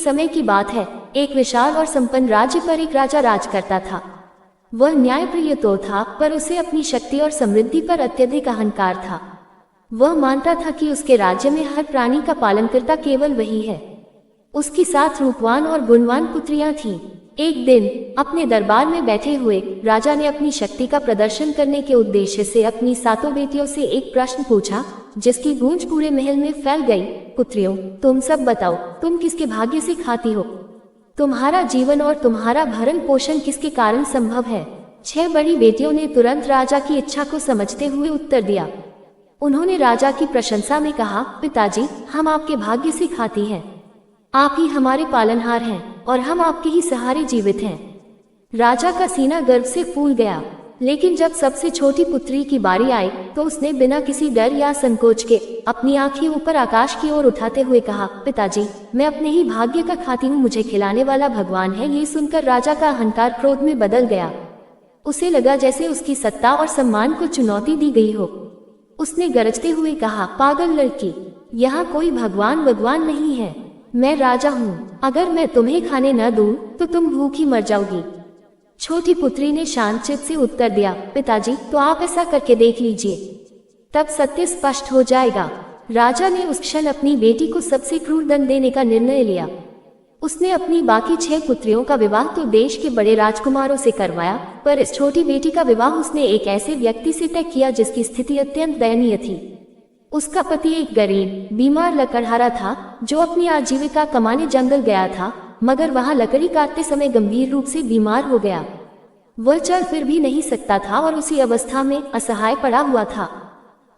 समय की बात है, एक विशाल और संपन्न राज्य पर एक राजा राज करता था। वह न्यायप्रिय तो था, पर उसे अपनी शक्ति और समृद्धि पर अत्यधिक अहंकार था। वह मानता था कि उसके राज्य में हर प्राणी का पालनकर्ता केवल वही है। उसकी 7 रूपवान और गुणवान पुत्रियां थीं। एक दिन अपने दरबार में बैठे हुए राजा ने अपनी शक्ति का प्रदर्शन करने के उद्देश्य से अपनी 7 बेटियों से एक प्रश्न पूछा, जिसकी गूंज पूरे महल में फैल गई। पुत्रियों, तुम सब बताओ, तुम किसके भाग्य से खाती हो? तुम्हारा जीवन और तुम्हारा भरण पोषण किसके कारण संभव है? 6 बड़ी बेटियों ने तुरंत राजा की इच्छा को समझते हुए उत्तर दिया। उन्होंने राजा की प्रशंसा में कहा, पिताजी, हम आपके भाग्य से खाती हैं। आप ही हमारे पालनहार हैं और हम आपके ही सहारे जीवित हैं। राजा का सीना गर्व से फूल गया। लेकिन जब सबसे छोटी पुत्री की बारी आई तो उसने बिना किसी डर या संकोच के अपनी आंखें ऊपर आकाश की ओर उठाते हुए कहा, पिताजी, मैं अपने ही भाग्य का खाती हूँ, मुझे खिलाने वाला भगवान है। ये सुनकर राजा का अहंकार क्रोध में बदल गया। उसे लगा जैसे उसकी सत्ता और सम्मान को चुनौती दी गई हो। उसने गरजते हुए कहा, पागल लड़की, यहाँ कोई भगवान नहीं है। मैं राजा हूँ। अगर मैं तुम्हें खाने न दूं तो तुम भूखी मर जाओगी। छोटी पुत्री ने शांत चित्त से उत्तर दिया, पिताजी, तो आप ऐसा करके देख लीजिए, तब सत्य स्पष्ट हो जाएगा। राजा ने उस क्षण अपनी बेटी को सबसे क्रूर दंड देने का निर्णय लिया। उसने अपनी बाकी 6 पुत्रियों का विवाह तो देश के बड़े राजकुमारों से करवाया, पर इस छोटी बेटी का विवाह उसने एक ऐसे व्यक्ति से तय किया जिसकी स्थिति अत्यंत दयनीय थी। उसका पति एक गरीब, बीमार लकड़हारा था जो अपनी आजीविका कमाने जंगल गया था, मगर वहां लकड़ी काटते समय गंभीर रूप से बीमार हो गया। वह चल फिर भी नहीं सकता था और उसी अवस्था में असहाय पड़ा हुआ था।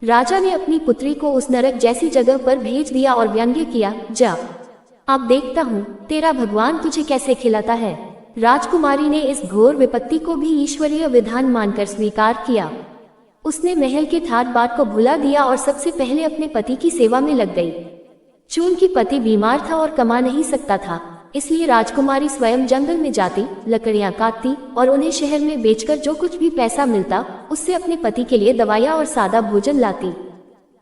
राजा ने अपनी पुत्री को उस नरक जैसी जगह पर भेज दिया और व्यंग्य किया, जा, अब देखता हूँ तेरा भगवान तुझे कैसे खिलाता है। राजकुमारी ने इस घोर विपत्ति को भी ईश्वरीय विधान मानकर स्वीकार किया। उसने महल के ठाट बाट को भुला दिया और सबसे पहले अपने पति की सेवा में लग गई। चूंकि पति बीमार था और कमा नहीं सकता था, इसलिए राजकुमारी स्वयं जंगल में जाती, लकड़ियां काटती और उन्हें शहर में बेचकर जो कुछ भी पैसा मिलता उससे अपने पति के लिए दवाइयां और सादा भोजन लाती।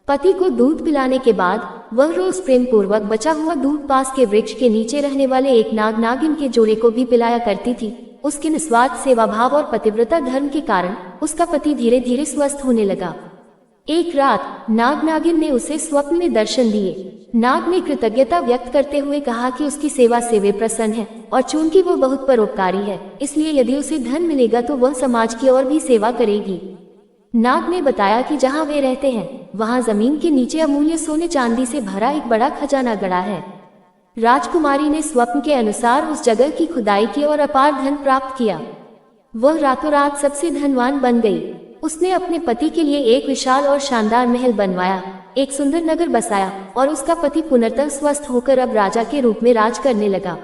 पति को दूध पिलाने के बाद वह रोज प्रेम पूर्वक बचा हुआ दूध पास के वृक्ष के नीचे रहने वाले एक नाग नागिन के जोड़े को भी पिलाया करती थी। उसके निस्वार्थ सेवा भाव और पतिव्रता धर्म के कारण उसका पति धीरे धीरे स्वस्थ होने लगा। एक रात नाग नागिन ने उसे स्वप्न में दर्शन दिए। नाग ने कृतज्ञता व्यक्त करते हुए कहा कि उसकी सेवा से वे प्रसन्न है और चूंकि वो बहुत परोपकारी है, इसलिए यदि उसे धन मिलेगा तो वह समाज की और भी सेवा करेगी। नाग ने बताया कि जहाँ वे रहते हैं वहाँ जमीन के नीचे अमूल्य सोने चांदी से भरा एक बड़ा खजाना गड़ा है। राजकुमारी ने स्वप्न के अनुसार उस जगह की खुदाई की और अपार धन प्राप्त किया। वह रातों रात सबसे धनवान बन गई। उसने अपने पति के लिए एक विशाल और शानदार महल बनवाया, एक सुंदर नगर बसाया और उसका पति पुनर्तः स्वस्थ होकर अब राजा के रूप में राज करने लगा।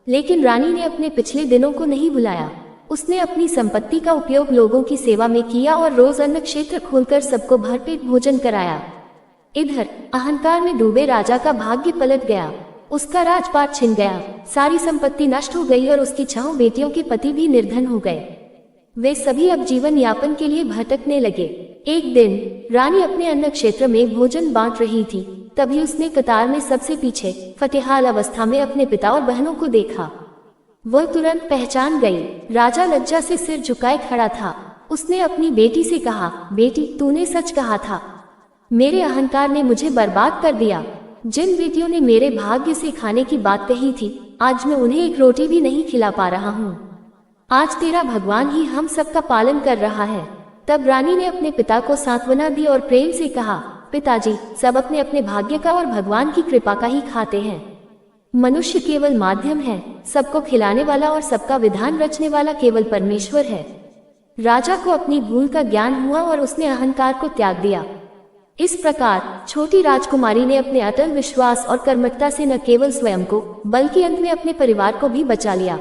लेकिन रानी ने अपने पिछले दिनों को नहीं भुलाया। उसने अपनी संपत्ति का उपयोग लोगों की सेवा में किया और रोज अन्न क्षेत्र खोलकर सबको भरपेट भोजन कराया। इधर अहंकार में डूबे राजा का भाग्य पलट गया। उसका राजपाट छिन गया, सारी संपत्ति नष्ट हो गई और उसकी 6 बेटियों के पति भी निर्धन हो गए। वे सभी अब जीवन यापन के लिए भटकने लगे। एक दिन रानी अपने अन्न क्षेत्र में भोजन बांट रही थी, तभी उसने कतार में सबसे पीछे फटेहाल अवस्था में अपने पिता और बहनों को देखा। वह तुरंत पहचान गई। राजा लज्जा से सिर झुकाए खड़ा था। उसने अपनी बेटी से कहा, बेटी, तूने सच कहा था। मेरे अहंकार ने मुझे बर्बाद कर दिया। जिन बेटियों ने मेरे भाग्य से खाने की बात कही थी, आज मैं उन्हें एक रोटी भी नहीं खिला पा रहा हूँ। आज तेरा भगवान ही हम सबका पालन कर रहा है। तब रानी ने अपने पिता को सांत्वना दी और प्रेम से कहा, पिताजी, सब अपने अपने भाग्य का और भगवान की कृपा का ही खाते हैं। मनुष्य केवल माध्यम है, सबको खिलाने वाला और सबका विधान रचने वाला केवल परमेश्वर है। राजा को अपनी भूल का ज्ञान हुआ और उसने अहंकार को त्याग दिया। इस प्रकार छोटी राजकुमारी ने अपने अटल विश्वास और कर्मठता से न केवल स्वयं को बल्कि अंत में अपने परिवार को भी बचा लिया।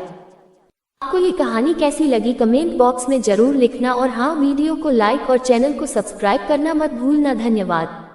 आपको ये कहानी कैसी लगी कमेंट बॉक्स में जरूर लिखना और हाँ, वीडियो को लाइक और चैनल को सब्सक्राइब करना मत भूलना। धन्यवाद।